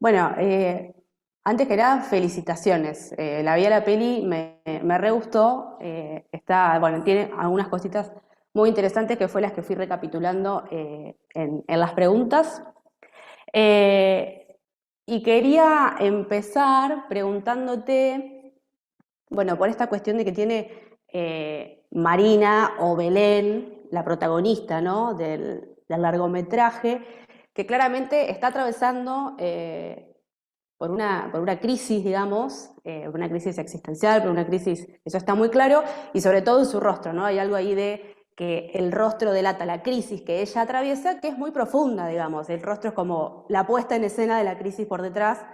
Bueno, antes que nada, felicitaciones. La vi a la peli, me re gustó. Bueno, tiene algunas cositas muy interesantes que fue las que fui recapitulando en las preguntas. Eh, y quería empezar preguntándote, bueno, por esta cuestión de que tiene Marina o Belén, la protagonista, ¿no? del largometraje, que claramente está atravesando por una crisis, digamos, por una crisis existencial, por una crisis, eso está muy claro, y sobre todo en su rostro, ¿no? Hay algo ahí de que el rostro delata la crisis que ella atraviesa, que es muy profunda, digamos. El rostro es como la puesta en escena de la crisis por detrás,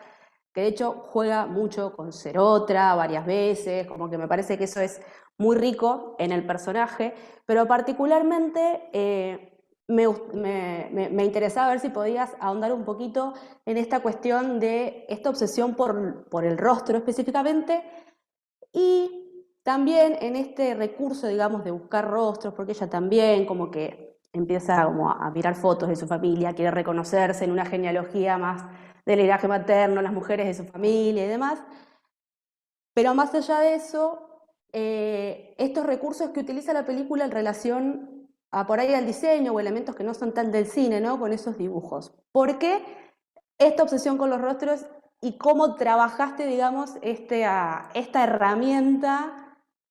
que de hecho juega mucho con ser otra varias veces, como que me parece que eso es muy rico en el personaje, pero particularmente me interesaba ver si podías ahondar un poquito en esta cuestión de esta obsesión por el rostro específicamente y también en este recurso, digamos, de buscar rostros, porque ella también como que empieza como a mirar fotos de su familia, quiere reconocerse en una genealogía más del linaje materno, las mujeres de su familia y demás. Pero más allá de eso, estos recursos que utiliza la película en relación a por ahí al diseño o elementos que no son tan del cine, ¿no? Con esos dibujos. ¿Por qué esta obsesión con los rostros y cómo trabajaste, digamos, esta herramienta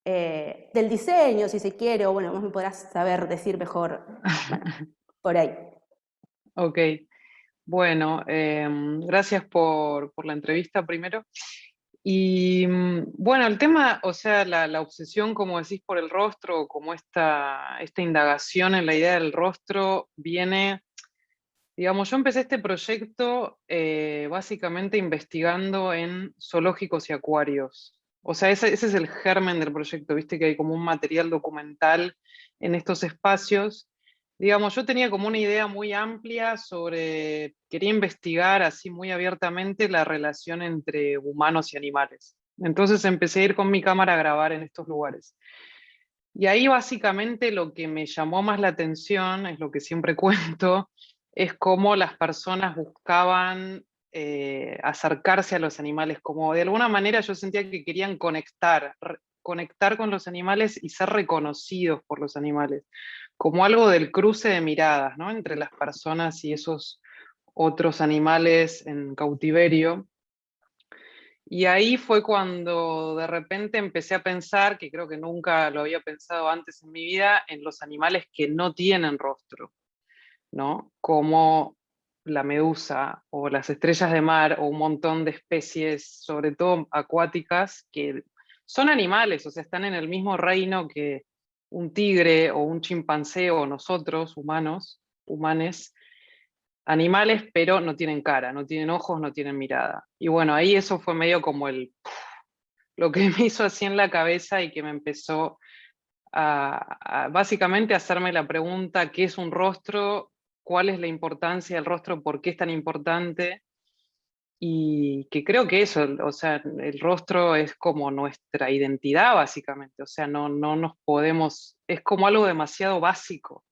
del diseño, si se quiere, o bueno, vos me podrás saber decir mejor, bueno, por ahí. Ok, bueno, gracias por la entrevista primero. Y bueno, el tema, o sea, la obsesión, como decís, por el rostro, como esta indagación en la idea del rostro, viene, digamos, yo empecé este proyecto básicamente investigando en zoológicos y acuarios. O sea, ese es el germen del proyecto, viste que hay como un material documental en estos espacios. Digamos, yo tenía como una idea muy amplia sobre, quería investigar así muy abiertamente la relación entre humanos y animales. Entonces empecé a ir con mi cámara a grabar en estos lugares. Y ahí básicamente lo que me llamó más la atención, es lo que siempre cuento, es cómo las personas buscaban acercarse a los animales, como de alguna manera yo sentía que querían conectar con los animales y ser reconocidos por los animales, como algo del cruce de miradas, ¿no? Entre las personas y esos otros animales en cautiverio. Y ahí fue cuando de repente empecé a pensar, que creo que nunca lo había pensado antes en mi vida, en los animales que no tienen rostro, ¿no? Como la medusa o las estrellas de mar o un montón de especies, sobre todo acuáticas, que son animales, o sea, están en el mismo reino que un tigre o un chimpancé o nosotros, humanes, animales, pero no tienen cara, no tienen ojos, no tienen mirada. Y bueno, ahí eso fue medio como lo que me hizo así en la cabeza y que me empezó básicamente a hacerme la pregunta, ¿qué es un rostro? ¿Cuál es la importancia del rostro? ¿Por qué es tan importante? Y que creo que eso, o sea, el rostro es como nuestra identidad básicamente, o sea, no nos podemos, es como algo demasiado básico.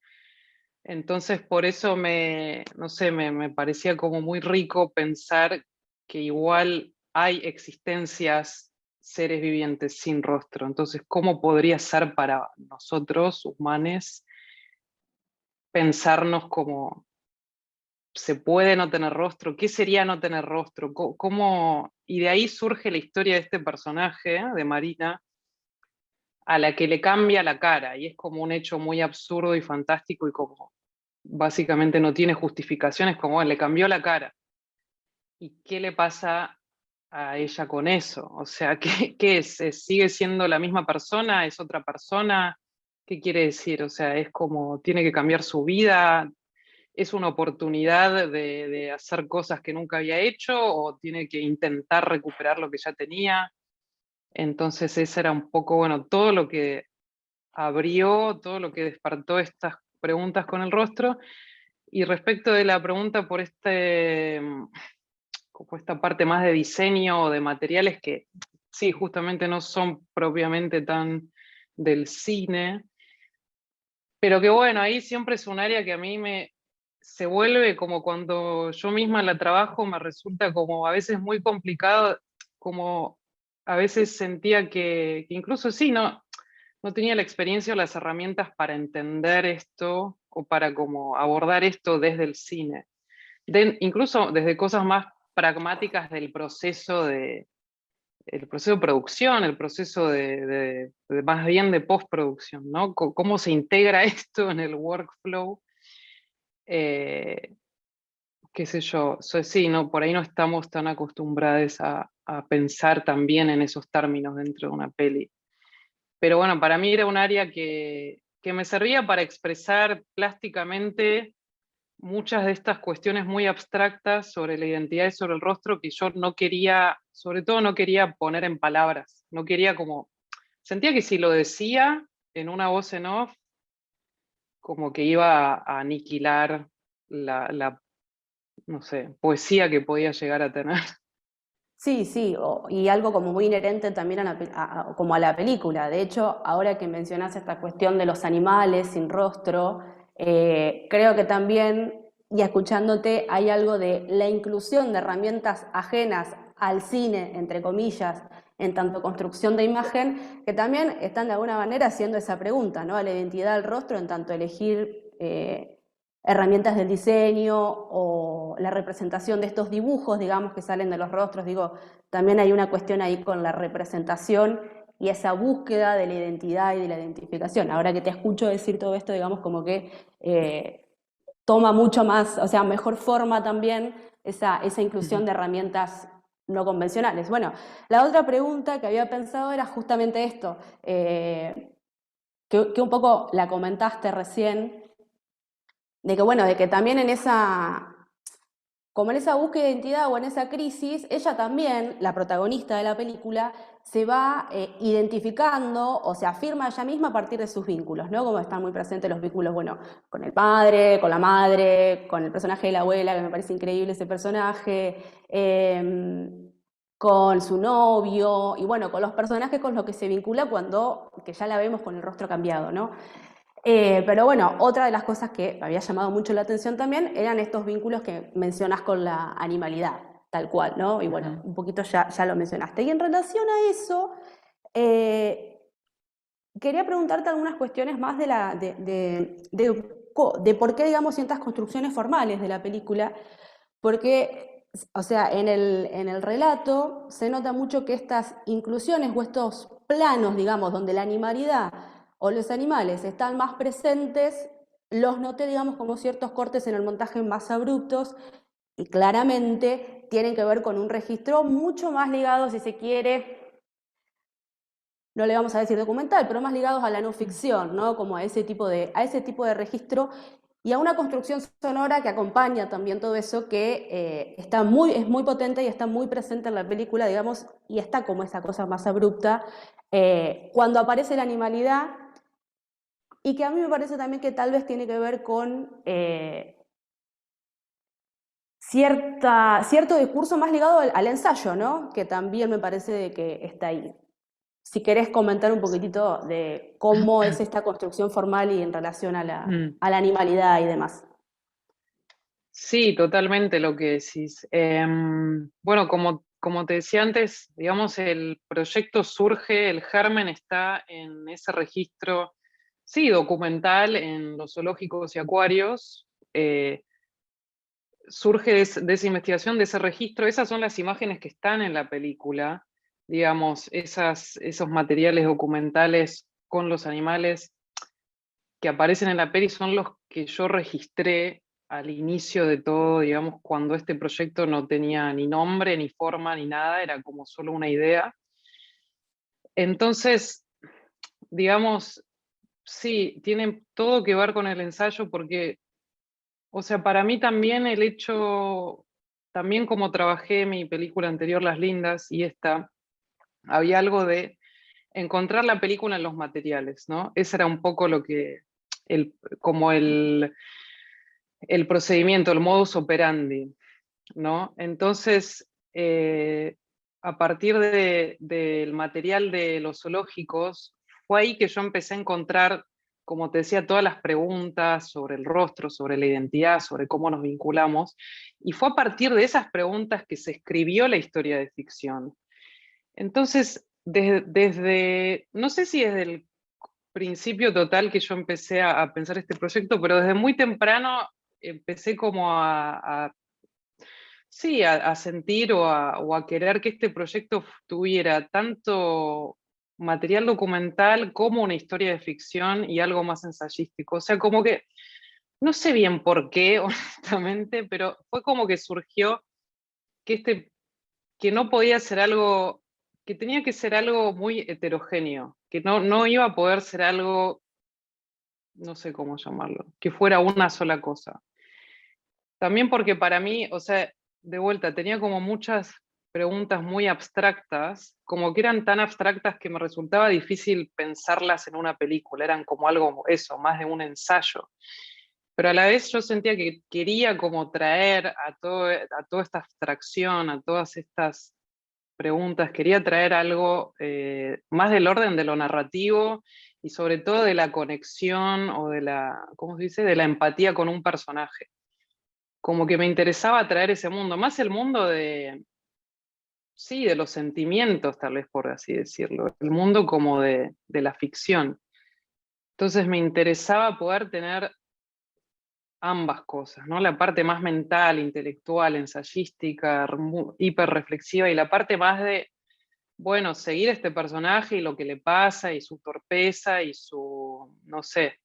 Entonces, por eso no sé, me parecía como muy rico pensar que igual hay existencias, seres vivientes sin rostro. Entonces, ¿cómo podría ser para nosotros, humanos, pensarnos como se puede no tener rostro? ¿Qué sería no tener rostro? Y de ahí surge la historia de este personaje, de Marina, a la que le cambia la cara, y es como un hecho muy absurdo y fantástico y como básicamente no tiene justificaciones, como "Bueno, le cambió la cara. ¿Y qué le pasa a ella con eso? O sea, ¿qué es? ¿Sigue siendo la misma persona? ¿Es otra persona? ¿Qué quiere decir? O sea, es como, tiene que cambiar su vida, es una oportunidad de hacer cosas que nunca había hecho o tiene que intentar recuperar lo que ya tenía. Entonces ese era un poco, bueno, todo lo que abrió, todo lo que despertó estas preguntas con el rostro. Y respecto de la pregunta por como esta parte más de diseño o de materiales que sí, justamente no son propiamente tan del cine, pero que bueno, ahí siempre es un área que a mí se vuelve como cuando yo misma la trabajo, me resulta como a veces muy complicado, como a veces sentía que incluso sí, no tenía la experiencia o las herramientas para entender esto o para como abordar esto desde el cine. Incluso desde cosas más pragmáticas del proceso el proceso de producción, el proceso más bien de postproducción, ¿no? Cómo se integra esto en el workflow. eh, Qué sé yo, sí, no, por ahí no estamos tan acostumbrados a pensar también en esos términos dentro de una peli. Pero bueno, para mí era un área que me servía para expresar plásticamente muchas de estas cuestiones muy abstractas sobre la identidad y sobre el rostro que yo no quería, sobre todo no quería poner en palabras, no quería como, sentía que si lo decía en una voz en off, como que iba a aniquilar la, no sé, poesía que podía llegar a tener. Sí, sí, y algo como muy inherente también como a la película. De hecho, ahora que mencionas esta cuestión de los animales sin rostro, creo que también, y escuchándote, hay algo de la inclusión de herramientas ajenas al cine, entre comillas, en tanto construcción de imagen, que también están de alguna manera haciendo esa pregunta, ¿no? A la identidad del rostro, en tanto elegir herramientas del diseño o la representación de estos dibujos, digamos, que salen de los rostros. Digo, también hay una cuestión ahí con la representación y esa búsqueda de la identidad y de la identificación. Ahora que te escucho decir todo esto, digamos, como que toma mucho más, o sea, mejor forma también esa inclusión de herramientas no convencionales. Bueno, la otra pregunta que había pensado era justamente esto, que un poco la comentaste recién, de que bueno, de que también como en esa búsqueda de identidad o en esa crisis, ella también, la protagonista de la película, se va identificando o se afirma ella misma a partir de sus vínculos, ¿no? Como están muy presentes los vínculos, bueno, con el padre, con la madre, con el personaje de la abuela, que me parece increíble ese personaje, con su novio, y bueno, con los personajes con los que se vincula cuando, que ya la vemos con el rostro cambiado, ¿no? Pero bueno, otra de las cosas que me había llamado mucho la atención también eran estos vínculos que mencionas con la animalidad, tal cual, ¿no? Y bueno, un poquito ya lo mencionaste. Y en relación a eso, eh, quería preguntarte algunas cuestiones más de por qué, digamos, ciertas construcciones formales de la película, porque, o sea, en el relato se nota mucho que estas inclusiones o estos planos, digamos, donde la animalidad o los animales están más presentes, los noté, digamos, como ciertos cortes en el montaje más abruptos y claramente tienen que ver con un registro mucho más ligado, si se quiere, no le vamos a decir documental, pero más ligados a la no ficción, ¿no? Como a a ese tipo de registro y a una construcción sonora que acompaña también todo eso, que es muy potente y está muy presente en la película, digamos, y está como esa cosa más abrupta cuando aparece la animalidad, y que a mí me parece también que tal vez tiene que ver con cierto discurso más ligado al ensayo, ¿no? Que también me parece de que está ahí. Si querés comentar un poquitito de cómo es esta construcción formal y en relación a Mm. a la animalidad y demás. Sí, totalmente lo que decís. Bueno, como te decía antes, digamos, el proyecto surge, el germen está en ese registro, sí, documental en los zoológicos y acuarios. Surge de esa investigación, de ese registro. Esas son las imágenes que están en la película, digamos, esos materiales documentales con los animales que aparecen en la peli son los que yo registré al inicio de todo, digamos, cuando este proyecto no tenía ni nombre, ni forma, ni nada, era como solo una idea. Entonces, digamos, sí, tiene todo que ver con el ensayo porque, o sea, para mí también el hecho, también como trabajé mi película anterior, Las Lindas, y esta, había algo de encontrar la película en los materiales, ¿no? Ese era un poco lo que, como el procedimiento, el modus operandi, ¿no? Entonces, a partir del material de los zoológicos, fue ahí que yo empecé a encontrar como te decía, todas las preguntas sobre el rostro, sobre la identidad, sobre cómo nos vinculamos, y fue a partir de esas preguntas que se escribió la historia de ficción. Entonces, desde, no sé si desde el principio total que yo empecé a pensar este proyecto, pero desde muy temprano empecé como sí, a sentir o a querer que este proyecto tuviera tanto material documental como una historia de ficción y algo más ensayístico. O sea, como que, no sé bien por qué, honestamente, pero fue como que surgió que que no podía ser algo, que tenía que ser algo muy heterogéneo, que no iba a poder ser algo, no sé cómo llamarlo, que fuera una sola cosa. También porque para mí, o sea, de vuelta, tenía como muchas preguntas muy abstractas, como que eran tan abstractas que me resultaba difícil pensarlas en una película, eran como algo, eso, más de un ensayo. Pero a la vez yo sentía que quería como traer a toda esta abstracción, a todas estas preguntas, quería traer algo más del orden de lo narrativo y sobre todo de la conexión o de la, ¿cómo se dice?, de la empatía con un personaje. Como que me interesaba traer ese mundo, más el mundo de, sí, de los sentimientos, tal vez por así decirlo, el mundo como de la ficción. Entonces me interesaba poder tener ambas cosas, ¿no? La parte más mental, intelectual, ensayística, hiperreflexiva, y la parte más de, bueno, seguir este personaje y lo que le pasa y su torpeza y su, no sé,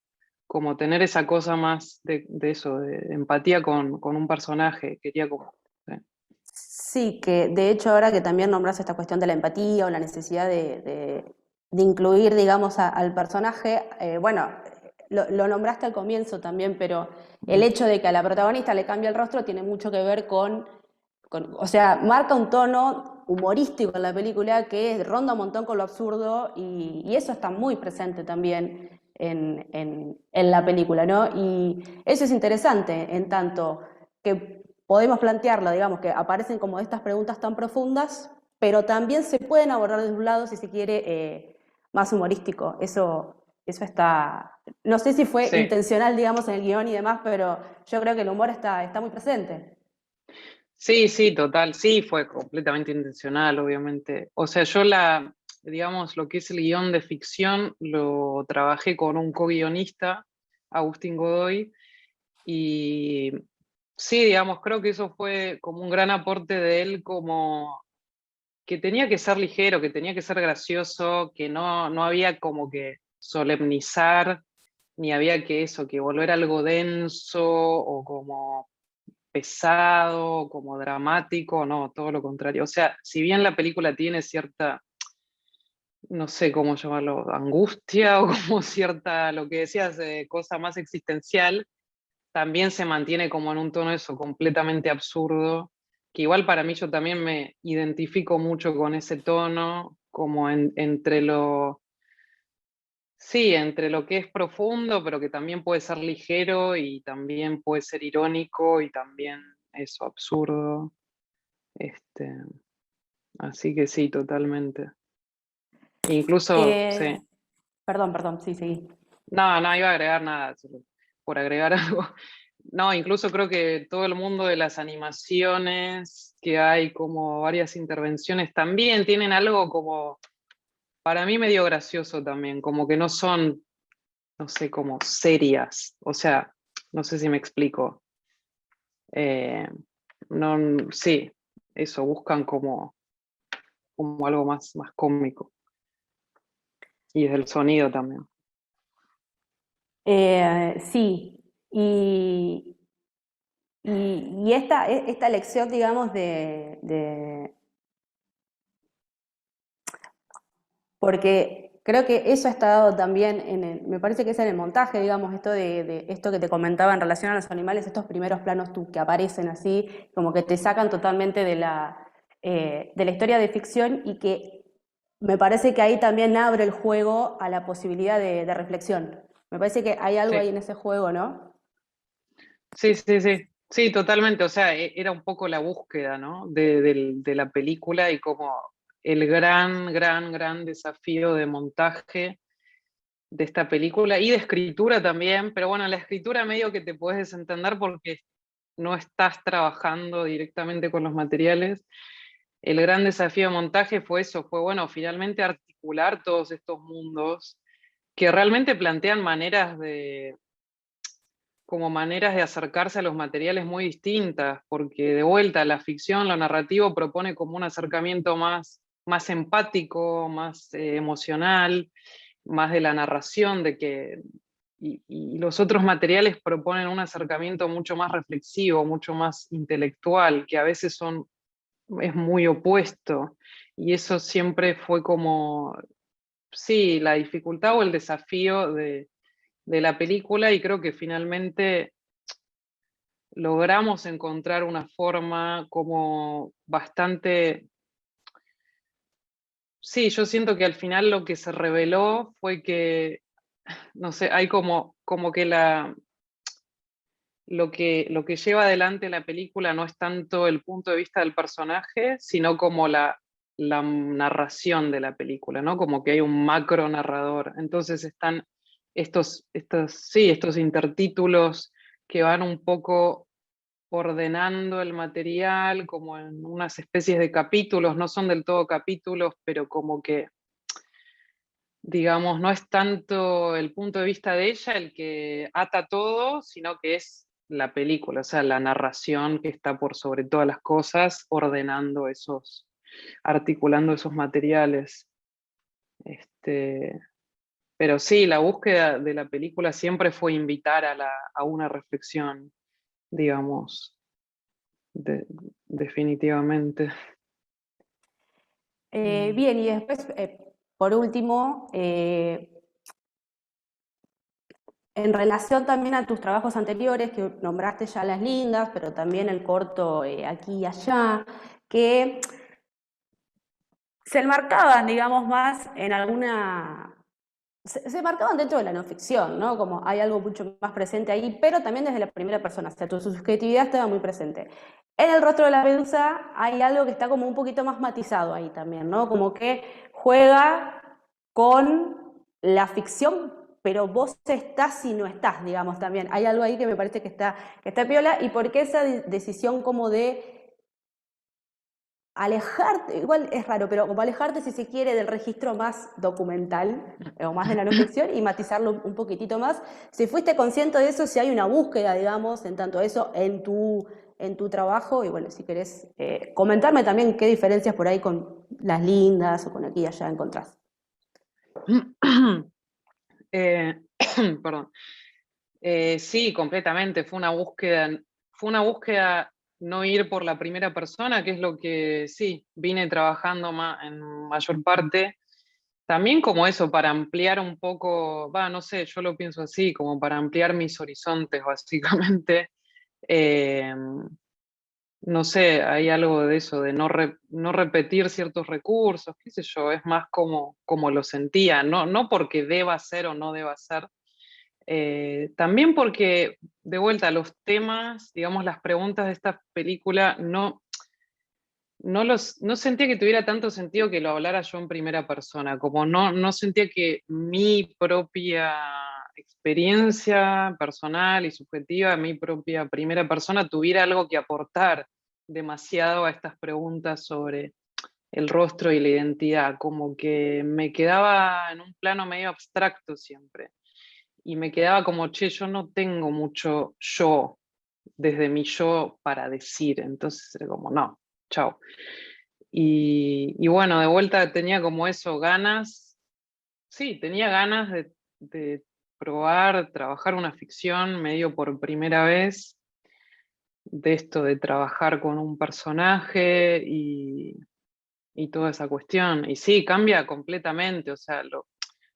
como tener esa cosa más de eso, de empatía con un personaje, quería como... sí. Sí, que de hecho ahora que también nombras esta cuestión de la empatía o la necesidad de incluir, digamos, al personaje, bueno, lo nombraste al comienzo también, pero el hecho de que a la protagonista le cambie el rostro tiene mucho que ver o sea, marca un tono humorístico en la película que ronda un montón con lo absurdo y eso está muy presente también en la película, ¿no? Y eso es interesante en tanto que podemos plantearlo, digamos, que aparecen como estas preguntas tan profundas, pero también se pueden abordar desde un lado, si se quiere, más humorístico. Eso está, no sé si fue Sí, intencional, digamos, en el guión y demás, pero yo creo que el humor está muy presente. sí, sí, total, sí, fue completamente intencional, obviamente. O sea, digamos, lo que es el guión de ficción, lo trabajé con un co-guionista, Agustín Godoy, y sí, digamos, creo que eso fue como un gran aporte de él, como que tenía que ser ligero, que tenía que ser gracioso, que no había como que solemnizar, ni había que eso, que volver algo denso o como pesado, como dramático, no, todo lo contrario. O sea, si bien la película tiene cierta, no sé cómo llamarlo, angustia o como cierta, lo que decías, cosa más existencial, también se mantiene como en un tono eso, completamente absurdo, que igual para mí yo también me identifico mucho con ese tono, como entre lo, sí, entre lo que es profundo, pero que también puede ser ligero y también puede ser irónico y también eso, absurdo. Este, así que sí, totalmente. Incluso, Eh, sí. perdón, sí, seguí. No iba a agregar nada, solo por agregar algo. No, incluso creo que todo el mundo de las animaciones, que hay como varias intervenciones, también tienen algo como, para mí medio gracioso también, como que no son, no sé, como serias. O sea, no sé si me explico. Eh, no, sí, eso, buscan como algo más cómico. Y es el sonido también. Sí, y esta lección, digamos, porque creo que eso ha estado también me parece que es en el montaje, digamos, esto de esto que te comentaba en relación a los animales, estos primeros planos que aparecen así, como que te sacan totalmente de la historia de ficción y que me parece que ahí también abre el juego a la posibilidad de reflexión. Me parece que hay algo ahí Sí. en ese juego, ¿no? Sí, sí, sí, sí, totalmente. O sea, era un poco la búsqueda, ¿no? De la película y como el gran desafío de montaje de esta película, y de escritura también, pero bueno, la escritura medio que te puedes desentender porque no estás trabajando directamente con los materiales. El gran desafío de montaje fue eso, fue bueno, finalmente articular todos estos mundos que realmente plantean como maneras de acercarse a los materiales muy distintas, porque de vuelta la ficción, lo narrativo propone como un acercamiento más empático, más emocional, más de la narración, y los otros materiales proponen un acercamiento mucho más reflexivo, mucho más intelectual, que a veces es muy opuesto. Y eso siempre fue como, sí, la dificultad o el desafío de la película, y creo que finalmente logramos encontrar una forma como bastante. Sí, yo siento que al final lo que se reveló fue que, no sé, hay como que lo que lleva adelante la película no es tanto el punto de vista del personaje, sino como la narración de la película, ¿no? Como que hay un macro narrador. Entonces están estos intertítulos que van un poco ordenando el material como en unas especies de capítulos, no son del todo capítulos, pero como que, digamos, no es tanto el punto de vista de ella el que ata todo, sino que es la película, o sea, la narración que está por sobre todas las cosas, articulando esos materiales. Este, pero sí, la búsqueda de la película siempre fue invitar a una reflexión, digamos, de- definitivamente. Bien, y después, por último, en relación también a tus trabajos anteriores, que nombraste ya Las Lindas, pero también el corto Aquí y Allá, que se enmarcaban, digamos, más en alguna. Se marcaban dentro de la no ficción, ¿no? Como hay algo mucho más presente ahí, pero también desde la primera persona, o sea, tu subjetividad estaba muy presente. En El rostro de la medusa hay algo que está como un poquito más matizado ahí también, ¿no? Como que juega con la ficción, pero vos estás y no estás, digamos, también. Hay algo ahí que me parece que está piola, y por qué esa decisión como de alejarte, igual es raro, pero como alejarte, si se quiere, del registro más documental o más de la no ficción y matizarlo un poquitito más. Si fuiste consciente de eso, si hay una búsqueda, digamos, en tanto eso en tu trabajo, y bueno, si querés comentarme también qué diferencias por ahí con Las Lindas o con Aquí y Allá encontrás. Eh, perdón. Sí, completamente. Fue una búsqueda no ir por la primera persona, que es lo que sí, vine trabajando en mayor parte. También como eso, para ampliar un poco, no sé, yo lo pienso así, como para ampliar mis horizontes, básicamente. Eh, no sé, hay algo de eso, de no repetir ciertos recursos, qué sé yo, es más como lo sentía, no porque deba ser o no deba ser. También porque, de vuelta, los temas, digamos, las preguntas de esta película, no sentía que tuviera tanto sentido que lo hablara yo en primera persona, como no sentía que mi propia experiencia personal y subjetiva, mi propia primera persona, tuviera algo que aportar demasiado a estas preguntas sobre el rostro y la identidad, como que me quedaba en un plano medio abstracto siempre. Y me quedaba como, che, yo no tengo mucho yo, desde mi yo para decir, entonces era como, no, chao. Y bueno, de vuelta tenía como eso, ganas, sí, tenía ganas de probar, trabajar una ficción medio por primera vez, de esto de trabajar con un personaje y toda esa cuestión. Y sí, cambia completamente, o sea,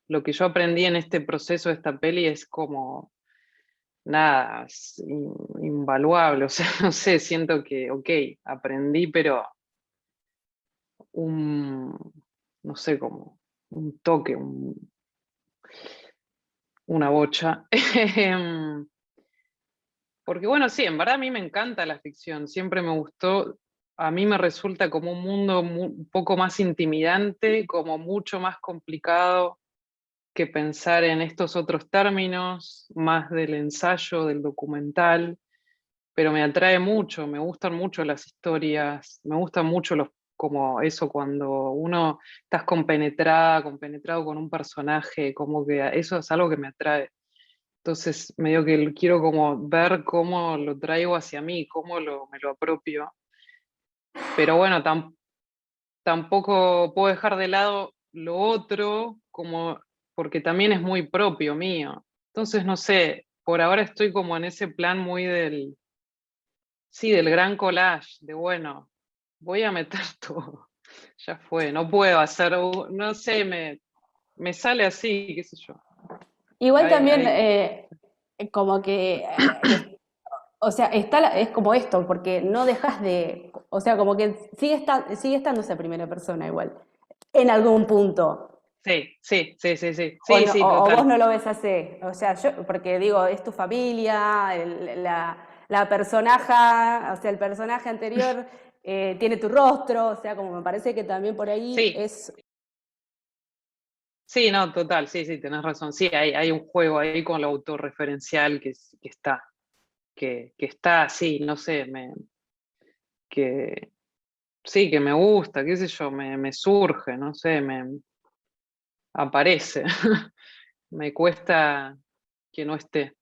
lo que yo aprendí en este proceso de esta peli es como nada, es invaluable, o sea, no sé, siento que, ok, aprendí, pero un, no sé, como un toque, una bocha. Em, Porque bueno, sí, en verdad a mí me encanta la ficción, siempre me gustó, a mí me resulta como un mundo un poco más intimidante, como mucho más complicado que pensar en estos otros términos, más del ensayo, del documental, pero me atrae mucho, me gustan mucho las historias, me gustan mucho como eso cuando uno estás compenetrado con un personaje, como que eso es algo que me atrae. Entonces, medio que quiero como ver cómo lo traigo hacia mí, me lo apropio. Pero bueno, tampoco puedo dejar de lado lo otro, como, porque también es muy propio mío. Entonces, no sé, por ahora estoy como en ese plan muy sí, del gran collage, de bueno, voy a meter todo. Ya fue, no puedo hacer, no sé, me sale así, qué sé yo. Igual Hay, también hay, como que, o sea, es como esto, porque no dejas de, o sea, como que sigue estando esa primera persona igual, en algún punto. sí, sí, sí, sí, sí, O, sí, sí, o vos total. no lo ves así. O sea, yo, porque digo, es tu familia, la personaja, o sea, el personaje anterior tiene tu rostro, o sea, como me parece que también por ahí Sí, es. sí, no, total, sí, sí, tenés razón. Sí, hay un juego ahí con lo autorreferencial que está, sí, no sé, que, sí, que me gusta, qué sé yo, me surge, no sé, me aparece. Me cuesta que no esté.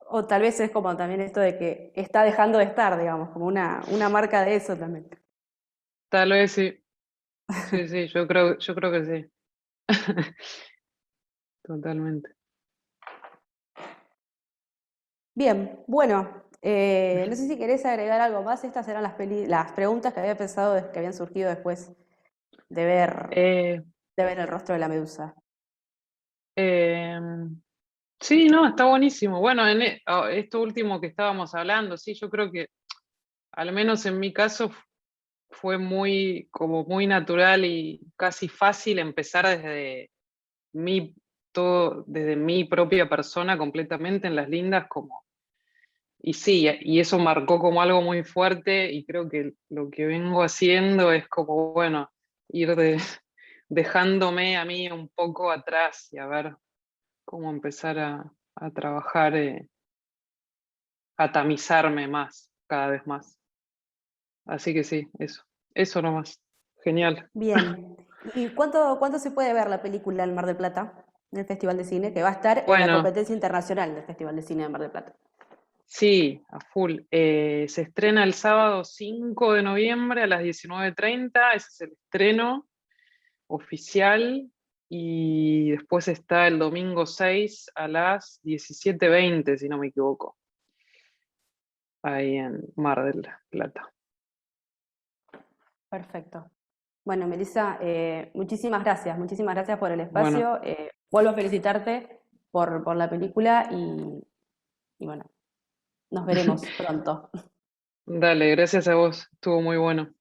O tal vez es como también esto de que está dejando de estar, digamos, como una marca de eso también. Tal vez sí, sí, sí, yo creo que sí. Totalmente. Bien, bueno, no sé si querés agregar algo más. Estas eran las preguntas que había pensado que habían surgido después de ver, Eh, de ver el rostro de la medusa. em, sí, no, está buenísimo. Bueno, esto último que estábamos hablando, sí, yo creo que al menos en mi caso fue como muy natural y casi fácil empezar mi, desde mi propia persona completamente en Las Lindas, como, y sí, y eso marcó como algo muy fuerte y creo que lo que vengo haciendo es como, bueno, ir dejándome a mí un poco atrás y a ver cómo empezar a trabajar, a tamizarme más, cada vez más. Así que sí, eso nomás. Genial. Bien. ¿Y cuánto se puede ver la película El Mar del Plata en el Festival de Cine, que va a estar en la Bueno, competencia internacional del Festival de Cine de Mar del Plata? sí, a full. Se estrena el sábado 5 de noviembre a las 19:30, ese es el estreno oficial, y después está el domingo 6 a las 17:20, si no me equivoco, ahí en Mar del Plata. Perfecto. Bueno, Melissa, muchísimas gracias por el Bueno, espacio. Vuelvo a felicitarte por la película y bueno, nos veremos pronto. dale, gracias a vos, estuvo muy bueno.